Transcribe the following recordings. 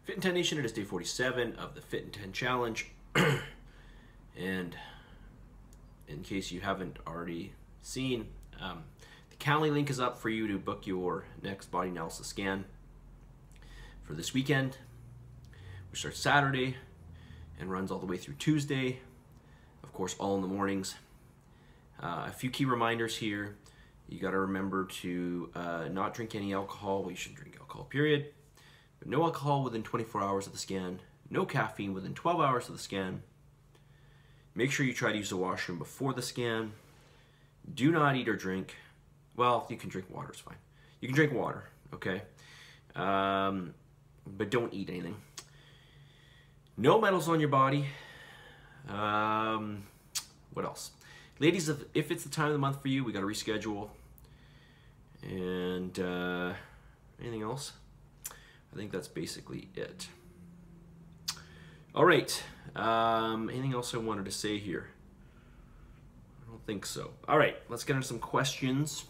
Fit in 10 Nation, it is day 47 of the Fit in 10 Challenge. And in case you haven't already seen, the Calendly link is up for you to book your next body analysis scan for this weekend, which starts Saturday and runs all the way through Tuesday. Of course, all in the mornings. A few key reminders here. You got to remember to not drink any alcohol. Well, you shouldn't drink alcohol, period. But no alcohol within 24 hours of the scan. No caffeine within 12 hours of the scan. Make sure you try to use the washroom before the scan. Do not eat or drink. Well, you can drink water, it's fine. You can drink water, okay? But don't eat anything. No metals on your body. What else? Ladies, if it's the time of the month for you, we got to reschedule. And anything else? I think that's basically it. All right. Anything else I wanted to say here? I don't think so. All right, let's get into some questions.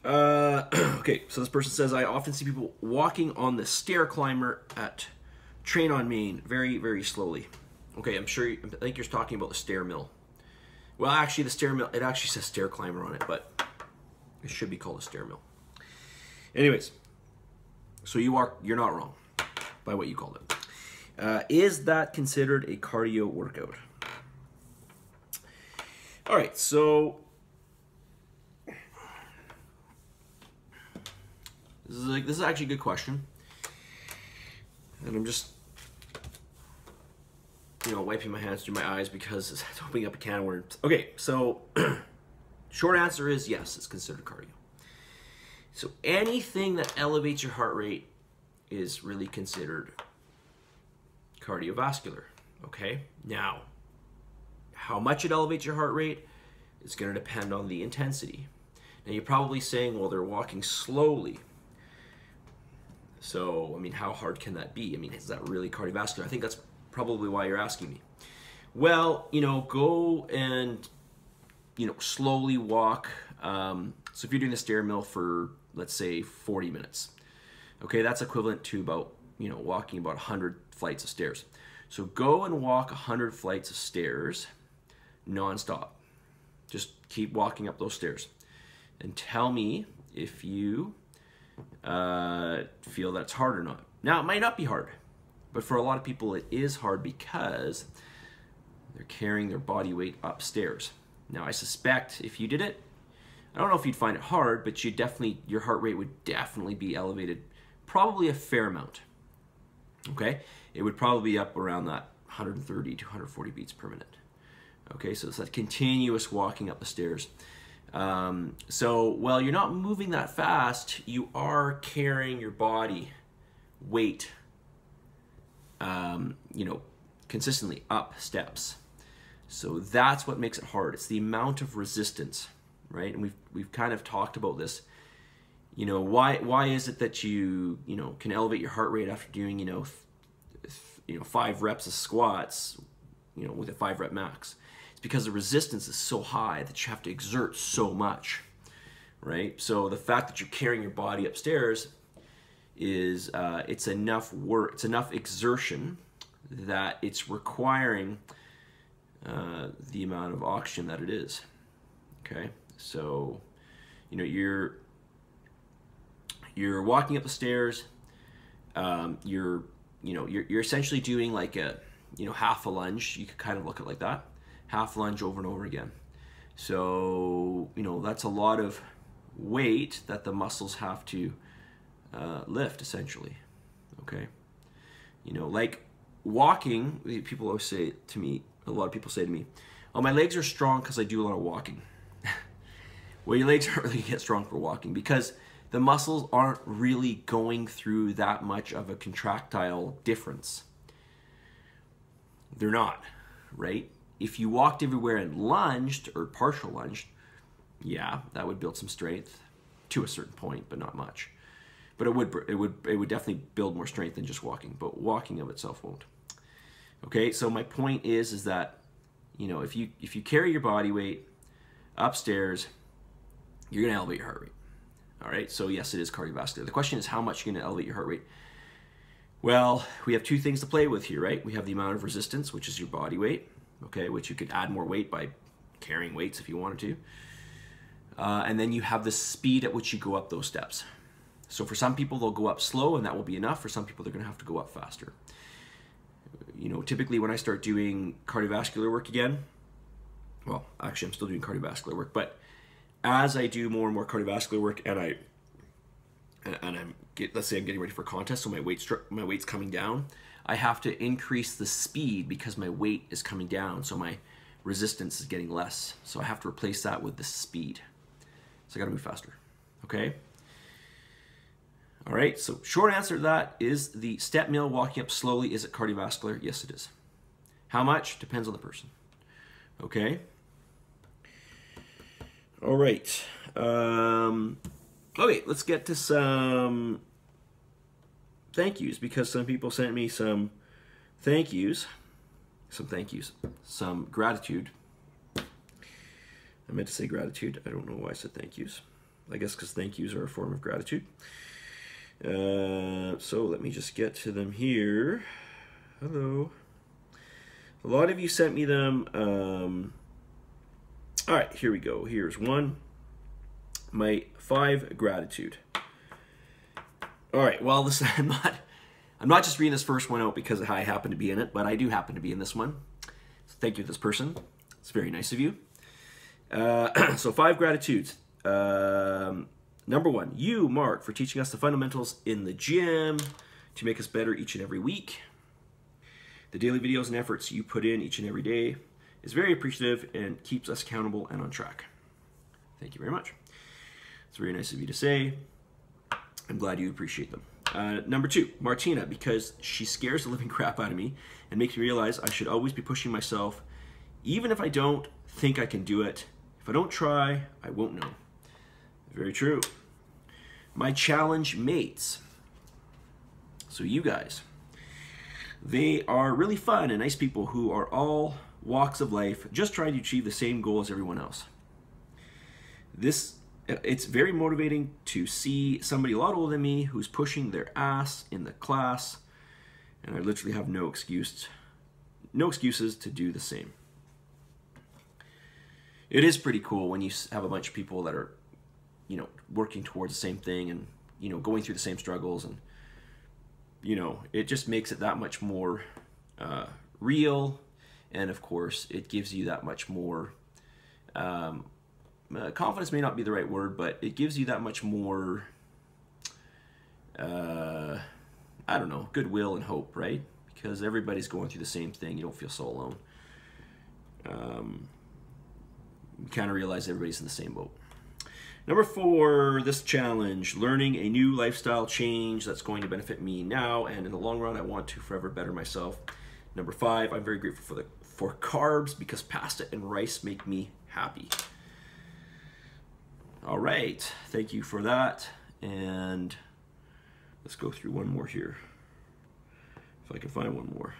Okay, so this person says, I often see people walking on the stair climber at Train on Main very, very slowly. Okay, I think you're talking about the stair mill. Well, actually, the stair mill, it actually says stair climber on it, but it should be called a stair mill. Anyways, so you're not wrong by what you called it. Is that considered a cardio workout? All right, so this is actually a good question, and I'm just wiping my hands through my eyes because it's opening up a can of worms. Okay, so short answer is yes, it's considered cardio. So anything that elevates your heart rate is really considered cardiovascular, okay? Now, how much it elevates your heart rate is going to depend on the intensity. Now, you're probably saying, well, they're walking slowly. So, I mean, how hard can that be? I mean, is that really cardiovascular? I think that's probably why you're asking me. Well, go and, slowly walk. So if you're doing the stair mill for, let's say, 40 minutes, okay, that's equivalent to about, walking about 100 flights of stairs. So go and walk 100 flights of stairs nonstop. Just keep walking up those stairs and tell me if you feel that's hard or not. Now, it might not be hard, but for a lot of people it is hard because they're carrying their body weight upstairs. Now, I suspect if you did it, I don't know if you'd find it hard, but your heart rate would definitely be elevated, probably a fair amount. Okay, it would probably be up around that 130 to 140 beats per minute. Okay, so it's that continuous walking up the stairs. So while you're not moving that fast, you are carrying your body weight, consistently up steps. So that's what makes it hard. It's the amount of resistance, right? And we've kind of talked about this. Why is it that you can elevate your heart rate after doing 5 reps of squats, with a 5 rep max? It's because the resistance is so high that you have to exert so much, right? So the fact that you're carrying your body upstairs is it's enough work, it's enough exertion that it's requiring the amount of oxygen that it is. Okay, so you're walking up the stairs. You're essentially doing like a half a lunge. You could kind of look at it like that, half lunge over and over again. So that's a lot of weight that the muscles have to lift essentially. Okay, like walking. People always say to me, a lot of people say to me, "Oh, my legs are strong because I do a lot of walking." Well, your legs aren't really get strong for walking because the muscles aren't really going through that much of a contractile difference. They're not, right? If you walked everywhere and lunged or partial lunged, yeah, that would build some strength to a certain point, but not much. But it would definitely build more strength than just walking, but walking of itself won't. Okay, so my point is that if you carry your body weight upstairs, you're gonna elevate your heart rate. All right, so yes, it is cardiovascular. The question is how much you're going to elevate your heart rate. Well, we have two things to play with here, right? We have the amount of resistance, which is your body weight, okay, which you could add more weight by carrying weights if you wanted to. And then you have the speed at which you go up those steps. So for some people, they'll go up slow and that will be enough. For some people, they're going to have to go up faster. You know, typically when I start doing cardiovascular work again, well, actually I'm still doing cardiovascular work, but as I do more and more cardiovascular work and let's say I'm getting ready for a contest, so my weight's coming down, I have to increase the speed because my weight is coming down, so my resistance is getting less. So I have to replace that with the speed. So I gotta move faster, okay? All right, so short answer to that is the step mill, walking up slowly, is it cardiovascular? Yes, it is. How much? Depends on the person, okay? All right, okay, let's get to some thank yous, because some people sent me some thank yous, some gratitude. I meant to say gratitude. I don't know why I said thank yous. I guess because thank yous are a form of gratitude. So let me just get to them here. Hello. A lot of you sent me them. All right, here we go. Here's one. My 5 gratitude. All right, well, listen, I'm not just reading this first one out because I happen to be in it, but I do happen to be in this one. So thank you to this person. It's very nice of you. So 5 gratitudes. Number 1, you, Mark, for teaching us the fundamentals in the gym to make us better each and every week. The daily videos and efforts you put in each and every day is very appreciative and keeps us accountable and on track. Thank you very much. It's very nice of you to say. I'm glad you appreciate them. Number 2, Martina, because she scares the living crap out of me and makes me realize I should always be pushing myself, even if I don't think I can do it. If I don't try, I won't know. Very true. My challenge mates. So you guys, they are really fun and nice people who are all walks of life, just trying to achieve the same goal as everyone else. It's very motivating to see somebody a lot older than me who's pushing their ass in the class, and I literally have no excuses to do the same. It is pretty cool when you have a bunch of people that are, you know, working towards the same thing and, you know, going through the same struggles, and, you know, it just makes it that much more real, and of course it gives you that much more confidence may not be the right word, but it gives you that much more I don't know, goodwill and hope, right? Because everybody's going through the same thing. You don't feel so alone. You kind of realize everybody's in the same boat. Number 4, this challenge, learning a new lifestyle change that's going to benefit me now and in the long run. I want to forever better myself. Number 5, I'm very grateful for carbs because pasta and rice make me happy. All right, thank you for that. And let's go through one more here, if I can find one more.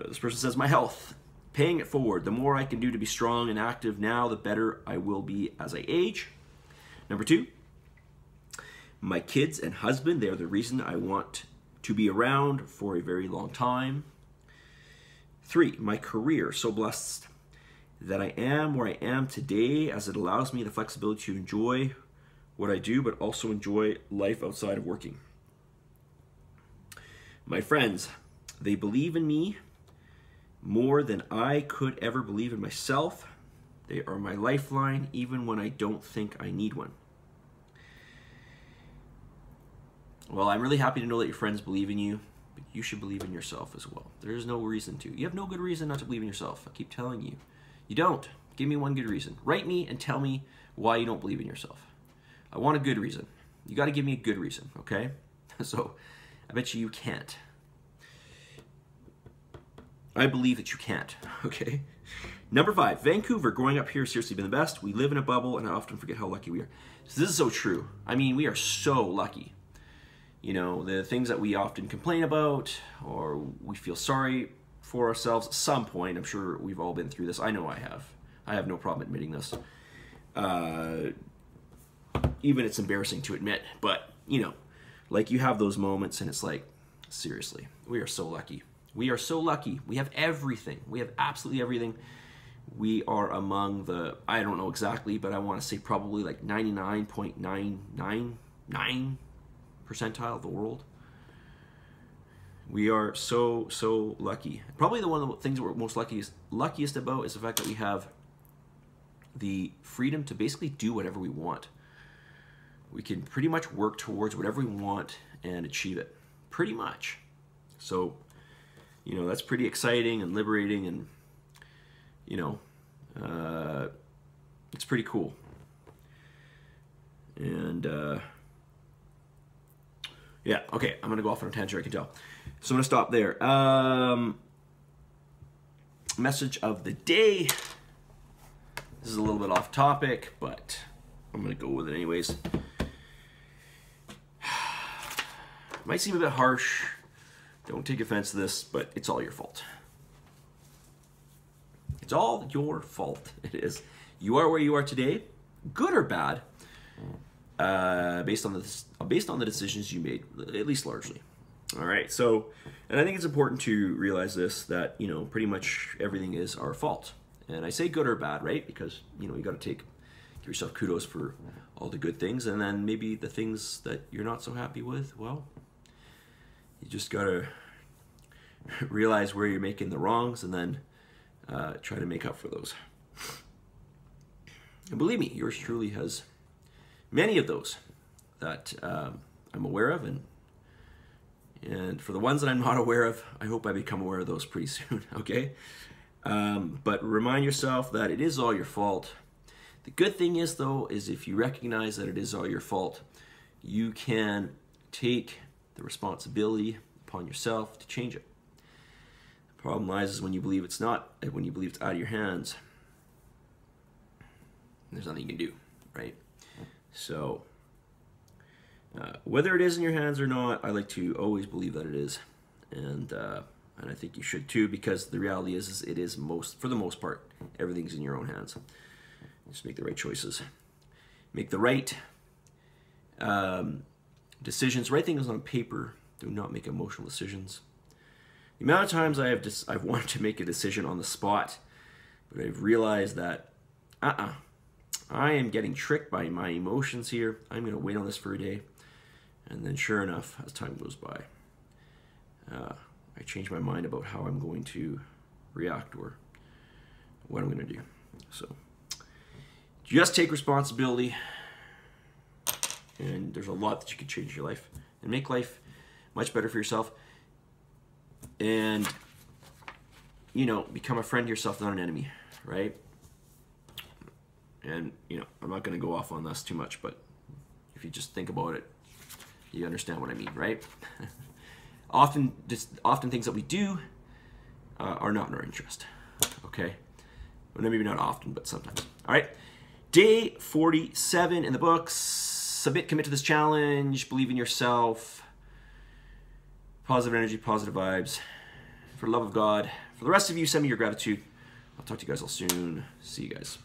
This person says, my health. Paying it forward. The more I can do to be strong and active now, the better I will be as I age. Number 2, my kids and husband, they are the reason I want to be around for a very long time. 3, my career. So blessed that I am where I am today, as it allows me the flexibility to enjoy what I do, but also enjoy life outside of working. My friends, they believe in me more than I could ever believe in myself. They are my lifeline, even when I don't think I need one. Well, I'm really happy to know that your friends believe in you, but you should believe in yourself as well. There is no reason to. You have no good reason not to believe in yourself. I keep telling you. You don't. Give me one good reason. Write me and tell me why you don't believe in yourself. I want a good reason. You got to give me a good reason, okay? So I bet you can't. I believe that you can't, okay? Number 5, Vancouver. Growing up here has seriously been the best. We live in a bubble, and I often forget how lucky we are. So this is so true. I mean, we are so lucky. You know, the things that we often complain about, or we feel sorry for ourselves at some point. I'm sure we've all been through this. I know I have. I have no problem admitting this. Even it's embarrassing to admit, but you know, like you have those moments and it's like, seriously, we are so lucky. We are so lucky. We have everything. We have absolutely everything. We are among the, I don't know exactly, but I want to say probably like 99.999 percentile of the world. We are so lucky. Probably the one of the things that we're most luckiest about is the fact that we have the freedom to basically do whatever we want. We can pretty much work towards whatever we want and achieve it. Pretty much. So, you know, that's pretty exciting and liberating, and, you know, it's pretty cool. And, yeah, okay, I'm going to go off on a tangent, I can tell. So I'm going to stop there. Message of the day. This is a little bit off topic, but I'm going to go with it anyways. Might seem a bit harsh. Don't take offense to this, but it's all your fault. It's all your fault. It is. You are where you are today, good or bad, based on the decisions you made, at least largely. All right. So, and I think it's important to realize this, that, you know, pretty much everything is our fault. And I say good or bad, right? Because, you know, you got to give yourself kudos for all the good things, and then maybe the things that you're not so happy with, well, you just got to realize where you're making the wrongs and then try to make up for those. And believe me, yours truly has many of those that I'm aware of, and for the ones that I'm not aware of, I hope I become aware of those pretty soon, okay? But remind yourself that it is all your fault. The good thing is, though, is if you recognize that it is all your fault, you can take the responsibility upon yourself to change it. The problem lies is when you believe it's not, when you believe it's out of your hands, there's nothing you can do, right? So, whether it is in your hands or not, I like to always believe that it is, and I think you should too, because the reality is it is for the most part, everything's in your own hands. Just make the right choices, make the right decisions. Write things on paper. Do not make emotional decisions. The amount of times I've wanted to make a decision on the spot, but I've realized that I am getting tricked by my emotions here. I'm going to wait on this for a day, and then sure enough, as time goes by, I change my mind about how I'm going to react or what I'm going to do. So just take responsibility, and there's a lot that you can change in your life and make life much better for yourself, and, you know, become a friend to yourself, not an enemy, right? And, you know, I'm not going to go off on this too much, but if you just think about it, you understand what I mean, right? Often things that we do are not in our interest, okay? Well, maybe not often, but sometimes. All right, day 47 in the books. Submit, commit to this challenge, believe in yourself, positive energy, positive vibes. For the love of God. For the rest of you, send me your gratitude. I'll talk to you guys all soon. See you guys.